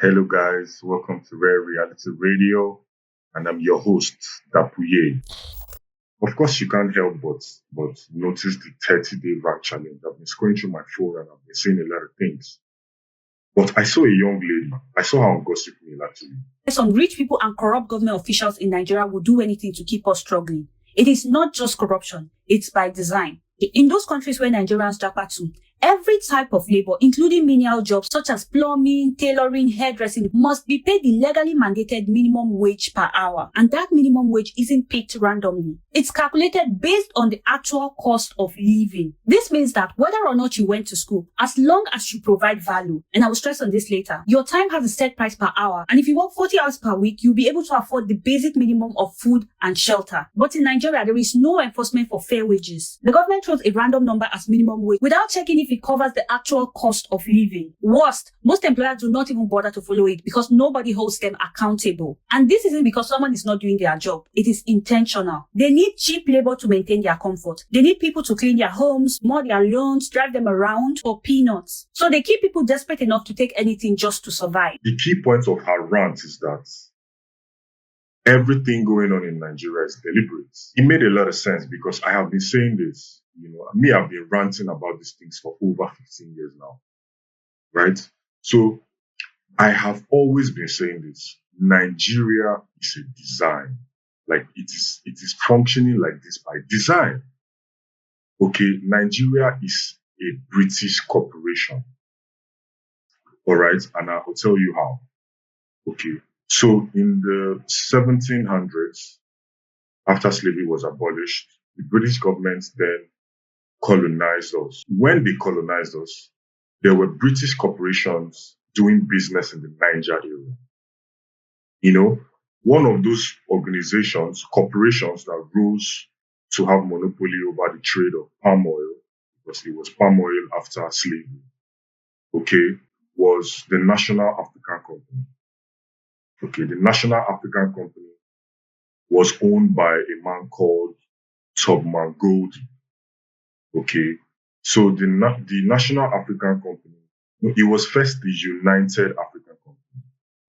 Hello, guys. Welcome to Rare Reality Radio, and I'm your host, Dapuye. Of course, you can't help but notice the 30-day VAT challenge. I've been scrolling through my phone and I've been seeing a lot of things. But I saw a young lady. I saw her on Gossip Mill actually. Some rich people and corrupt government officials in Nigeria will do anything to keep us struggling. It is not just corruption, it's by design. In those countries where Nigerians japa to, every type of labor, including menial jobs such as plumbing, tailoring, hairdressing, must be paid the legally mandated minimum wage per hour. And that minimum wage isn't picked randomly. It's calculated based on the actual cost of living. This means that whether or not you went to school, as long as you provide value, and I will stress on this later, your time has a set price per hour. And if you work 40 hours per week, you'll be able to afford the basic minimum of food and shelter. But in Nigeria, there is no enforcement for fair wages. The government throws a random number as minimum wage without checking if it covers the actual cost of living. Worst, most employers do not even bother to follow it because nobody holds them accountable. And this isn't because someone is not doing their job. It is intentional. They need cheap labor to maintain their comfort. They need people to clean their homes, mow their lawns, drive them around for peanuts. So they keep people desperate enough to take anything just to survive. The key point of her rant is that everything going on in Nigeria is deliberate. It made a lot of sense because I have been saying this. I've been ranting about these things for over 15 years now, right? So I have always been saying this. Nigeria is a design. Like it is functioning like this by design. Okay, Nigeria is a British corporation. All right, and I will tell you how. Okay, so in the 1700s, after slavery was abolished, the British government then colonized us. When they colonized us, there were British corporations doing business in the Niger area. You know, one of those organizations, corporations that rose to have monopoly over the trade of palm oil, because it was palm oil after slavery, okay, was the National African Company. Okay, the National African Company was owned by a man called Tubman Goldie. Okay, so the National African Company, no, it was first the United African Company.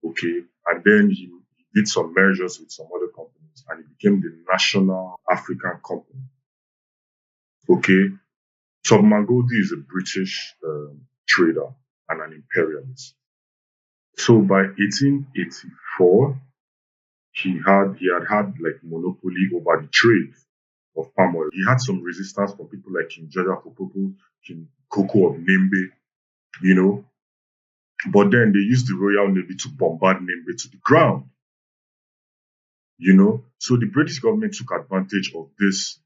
Okay, and then he did some mergers with some other companies, and it became the National African Company. Okay, Tubman Goldie is a British trader and an imperialist. So by 1884, he had like monopoly over the trade of palm oil. He had some resistance from people like King George Popopo, King Koko of Nembe, you know. But then they used the Royal Navy to bombard Nembe to the ground, you know. So the British government took advantage of this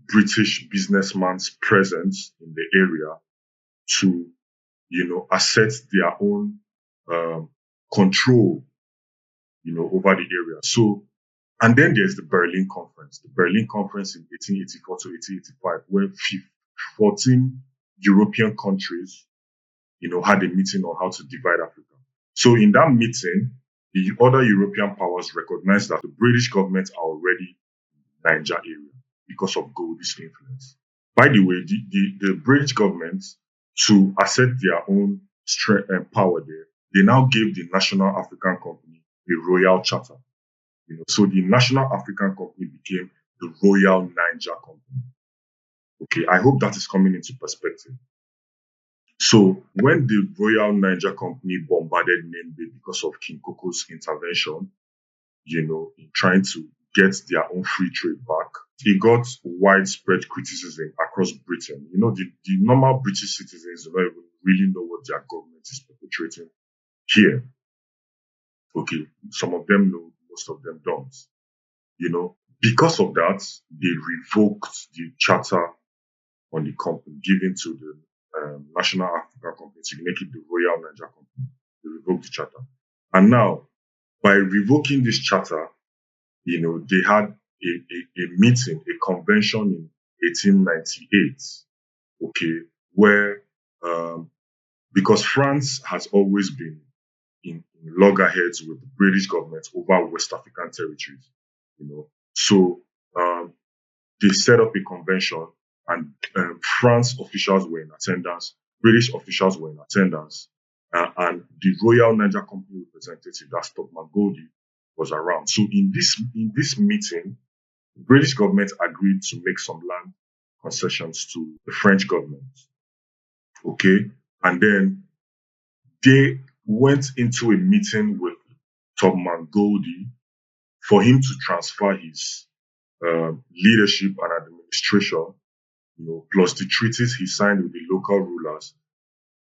British businessman's presence in the area to, assert their own control, over the area. So, and then there's the Berlin Conference. The Berlin Conference in 1884 to 1885, where 14 European countries, had a meeting on how to divide Africa. So in that meeting, the other European powers recognized that the British government are already in the Niger area because of Goldie's influence. By the way, the British government, to assert their own strength and power there, they now gave the National African Company a royal charter. So the National African Company became the Royal Niger Company. Okay, I hope that is coming into perspective. So when the Royal Niger Company bombarded Nembe because of King Koko's intervention, in trying to get their own free trade back, it got widespread criticism across Britain. The normal British citizens don't even really know what their government is perpetrating here. Okay, some of them know, most of them don't. Because of that, they revoked the charter on the company given to the National African Company to make it the Royal Niger Company. They revoked the charter. And now, by revoking this charter, they had a meeting, a convention in 1898, okay, where, because France has always been in loggerheads with the British government over West African territories, So they set up a convention and France officials were in attendance, British officials were in attendance, and the Royal Niger Company representative, that's Topman Goldie, was around. So in this meeting, the British government agreed to make some land concessions to the French government. Okay, and then they went into a meeting with Topman Goldie for him to transfer his leadership and administration, plus the treaties he signed with the local rulers,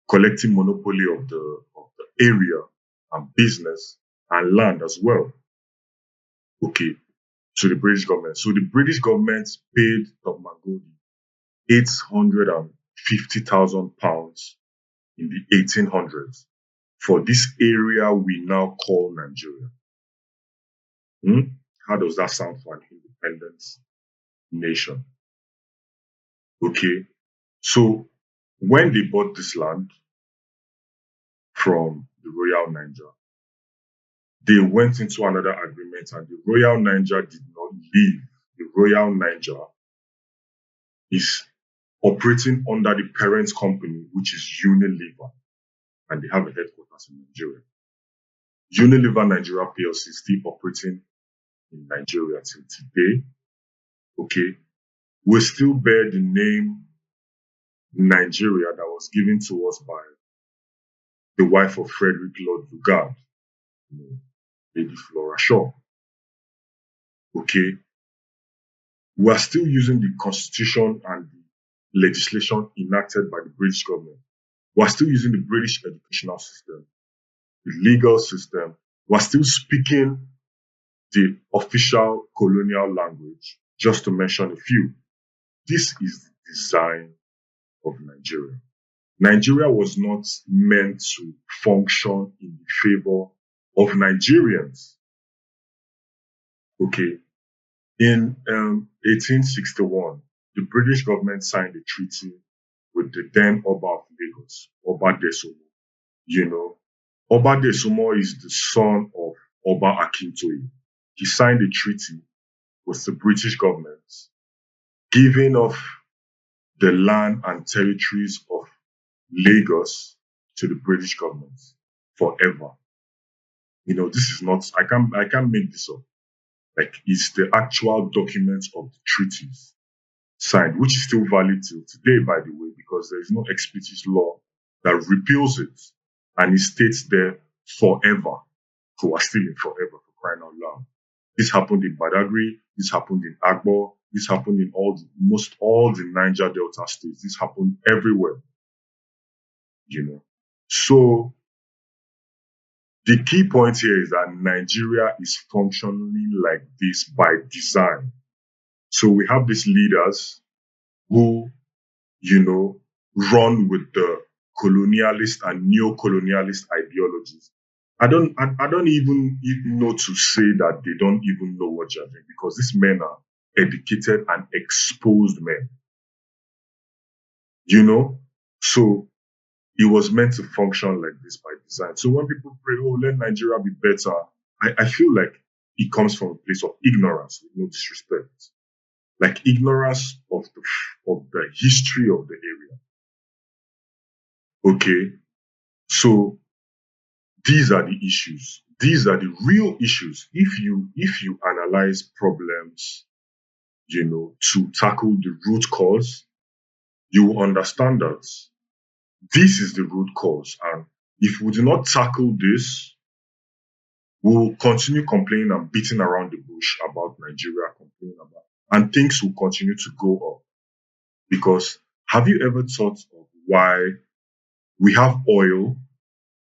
collecting monopoly of the area and business and land as well. Okay, to the British government. So the British government paid Topman Goldie £850,000 in the 1800s for this area we now call Nigeria. How does that sound for an independent nation? Okay, so when they bought this land from the Royal Niger, they went into another agreement, and the Royal Niger did not leave. The Royal Niger is operating under the parent company, which is Unilever, and they have a headquarters in Nigeria. Unilever Nigeria PLC is still operating in Nigeria till today. Okay, we still bear the name Nigeria that was given to us by the wife of Frederick Lord Lugard, Lady Flora Shaw. Okay, we are still using the constitution and the legislation enacted by the British government. We are still using the British educational system, the legal system. We are still speaking the official colonial language, just to mention a few. This is the design of Nigeria. Nigeria was not meant to function in the favor of Nigerians. Okay. In 1861, the British government signed a treaty with the then Oba of Lagos, Oba Desomo. Oba Desomo is the son of Oba Akintoye. He signed a treaty with the British government, giving off the land and territories of Lagos to the British government forever. This is not, I can't make this up. Like, it's the actual documents of the treaties signed, which is still valid till today, by the way, because there is no explicit law that repeals it. And it states there forever. So we're still in forever, for crying out loud. This happened in Badagry, this happened in Agbo, this happened in almost all the Niger Delta states. This happened everywhere. So the key point here is that Nigeria is functioning like this by design. So we have these leaders who, run with the colonialist and neo-colonialist ideologies. I don't even know to say that they don't even know what they're doing, because these men are educated and exposed men. So it was meant to function like this by design. So when people pray, oh, let Nigeria be better, I feel like it comes from a place of ignorance, with no disrespect. Like ignorance of the history of the area. Okay. So these are the issues. These are the real issues. If you analyze problems, to tackle the root cause, you will understand that this is the root cause. And if we do not tackle this, we will continue complaining and beating around the bush about Nigeria, and things will continue to go up. Because have you ever thought of why we have oil,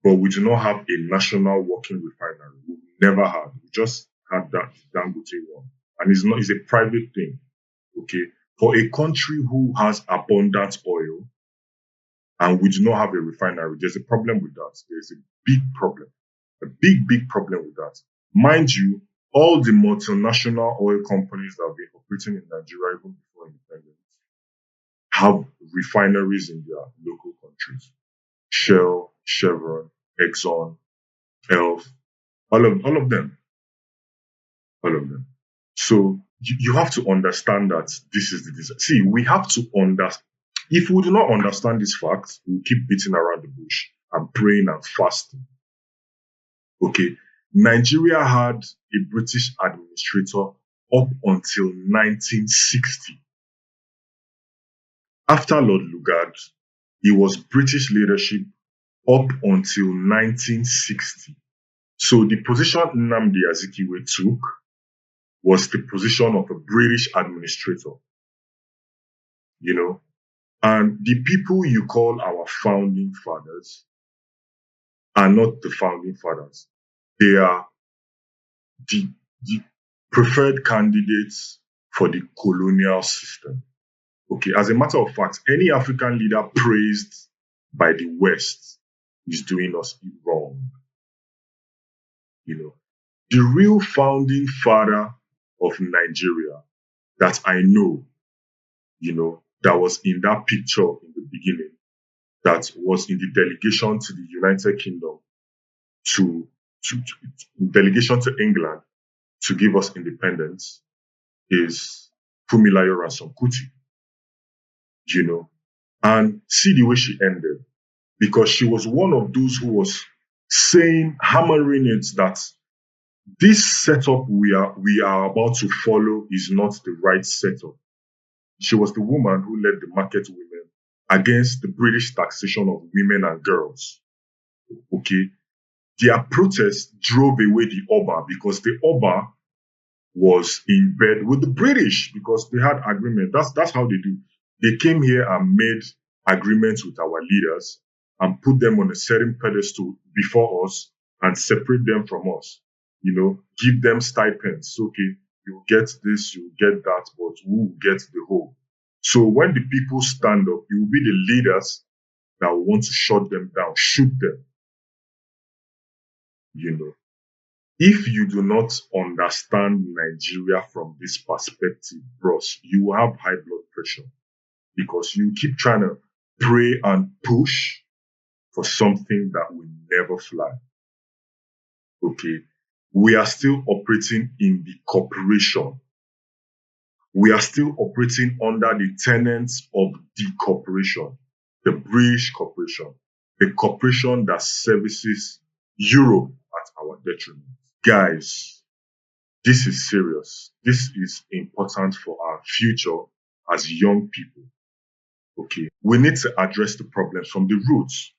but we do not have a national working refinery? We never had. We just had that Dangote one. And it's a private thing. Okay. For a country who has abundant oil and we do not have a refinery, there's a problem with that. There's a big problem. A big problem with that. Mind you, all the multinational oil companies that have been operating in Nigeria even before independence have refineries in their local countries. Shell, Chevron, Exxon, Elf, all of them. All of them. So you have to understand that this is the design. See, we have to understand. If we do not understand this fact, we'll keep beating around the bush. and praying and fasting. Okay. Nigeria had a British administrator up until 1960. After Lord Lugard, it was British leadership up until 1960. So the position Nnamdi Azikiwe took was the position of a British administrator, you know. And the people you call our founding fathers are not the founding fathers. They are the preferred candidates for the colonial system. Okay, as a matter of fact, any African leader praised by the West is doing us wrong. You know, the real founding father of Nigeria that I know, that was in that picture in the beginning, that was in the delegation to the United Kingdom, to delegation to England to give us independence, is Fumilayo Ransome Kuti, and see the way she ended, because she was one of those who was saying, hammering it, that this setup we are about to follow is not the right setup. She was the woman who led the market women against the British taxation of women and girls. Okay. Their protest drove away the Oba, because the Oba was in bed with the British because they had agreement. That's how they do. They came here and made agreements with our leaders and put them on a certain pedestal before us and separate them from us. Give them stipends. Okay, you get this, you get that, but who will get the whole? So when the people stand up, it will be the leaders that will want to shut them down, shoot them. If you do not understand Nigeria from this perspective, bros, you will have high blood pressure, because you keep trying to pray and push for something that will never fly. Okay. We are still operating in the corporation. We are still operating under the tenets of the corporation, the British corporation, the corporation that services Europe at our detriment. Guys, this is serious. This is important for our future as young people. Okay. We need to address the problems from the roots.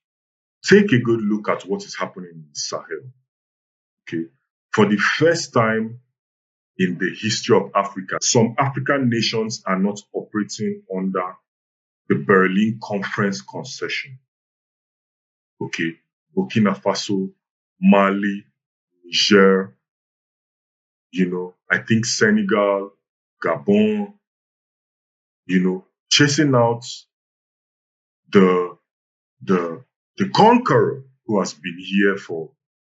Take a good look at what is happening in the Sahel. Okay. For the first time in the history of Africa, some African nations are not operating under the Berlin Conference concession. Okay. Burkina Faso, Mali, Niger, I think Senegal, Gabon, chasing out the conqueror who has been here for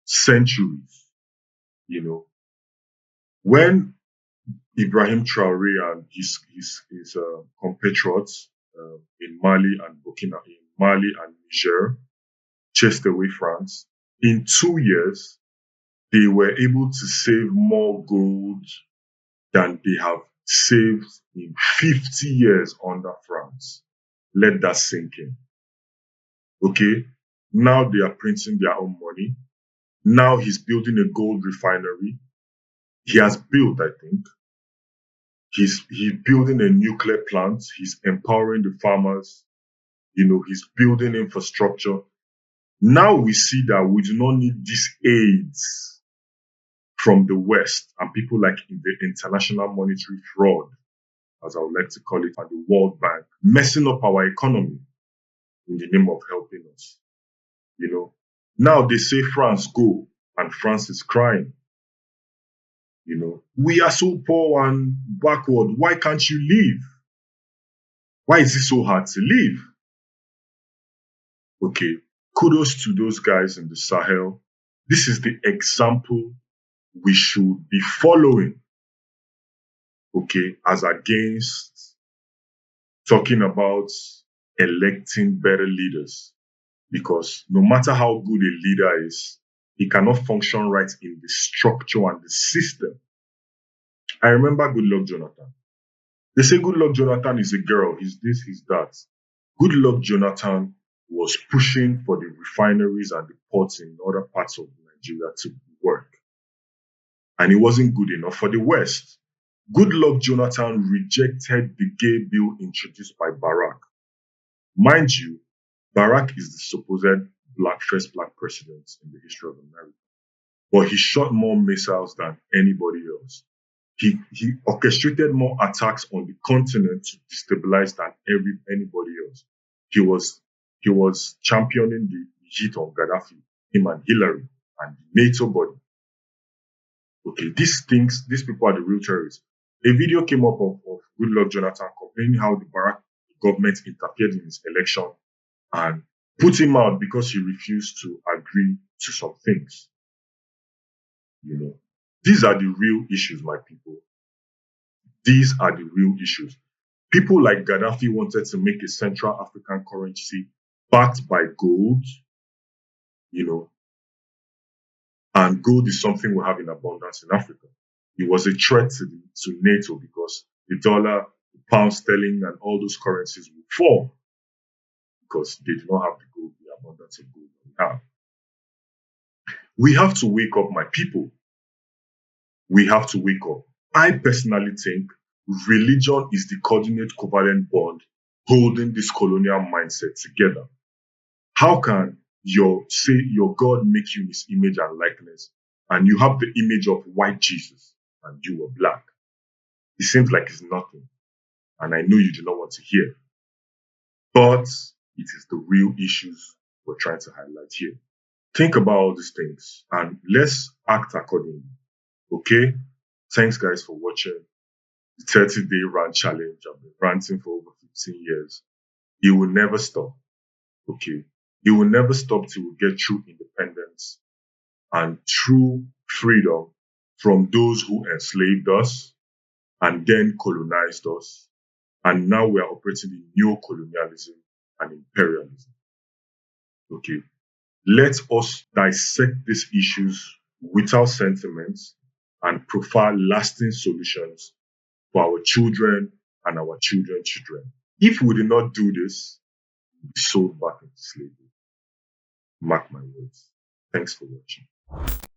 centuries. When Ibrahim Traore and his compatriots in Mali and Niger chased away France, in 2 years they were able to save more gold than they have saved in 50 years under France. Let that sink in. Okay, now they are printing their own money. Now he's building a gold refinery. He has built, I think. He's building a nuclear plant. He's empowering the farmers. He's building infrastructure. Now we see that we do not need these aids from the West and people like in the international monetary fraud, as I would like to call it, and the World Bank, messing up our economy in the name of helping us. Now they say France go, and France is crying. We are so poor and backward. Why can't you leave? Why is it so hard to leave? Okay, kudos to those guys in the Sahel. This is the example we should be following. Okay, as against talking about electing better leaders. Because no matter how good a leader is, he cannot function right in the structure and the system. I remember Goodluck Jonathan. They say Goodluck Jonathan is a girl, he's this, he's that. Goodluck Jonathan was pushing for the refineries and the ports in other parts of Nigeria to work. And it wasn't good enough for the West. Goodluck Jonathan rejected the gay bill introduced by Barack. Mind you, Barack is the supposed first black president in the history of America. But he shot more missiles than anybody else. He orchestrated more attacks on the continent to destabilize than anybody else. He was championing the hit on Gaddafi, him and Hillary, and the NATO body. Okay, these people are the real terrorists. A video came up of Goodluck Jonathan complaining how the Barack government interfered in his election and put him out because he refused to agree to some things. You know, these are the real issues, my people. These are the real issues. People like Gaddafi wanted to make a Central African currency backed by gold, you know, and gold is something we have in abundance in Africa. It was a threat to NATO because the dollar, the pound sterling, and all those currencies would fall because they do not have the abundance of gold that we have. We have to wake up, my people. We have to wake up. I personally think religion is the coordinate covalent bond holding this colonial mindset together. How can your God make you in his image and likeness, and you have the image of white Jesus and you were black? It seems like it's nothing. And I know you do not want to hear. But it is the real issues we're trying to highlight here. Think about all these things and let's act accordingly. Okay? Thanks guys for watching the 30-day rant challenge. I've been ranting for over 15 years. It will never stop. Okay? It will never stop till we get true independence and true freedom from those who enslaved us and then colonized us. And now we are operating in neo-colonialism and imperialism. Okay? Let us dissect these issues without sentiments and provide lasting solutions for our children and our children's children. If we did not do this, we'll be sold back into slavery. Mark my words. Thanks for watching.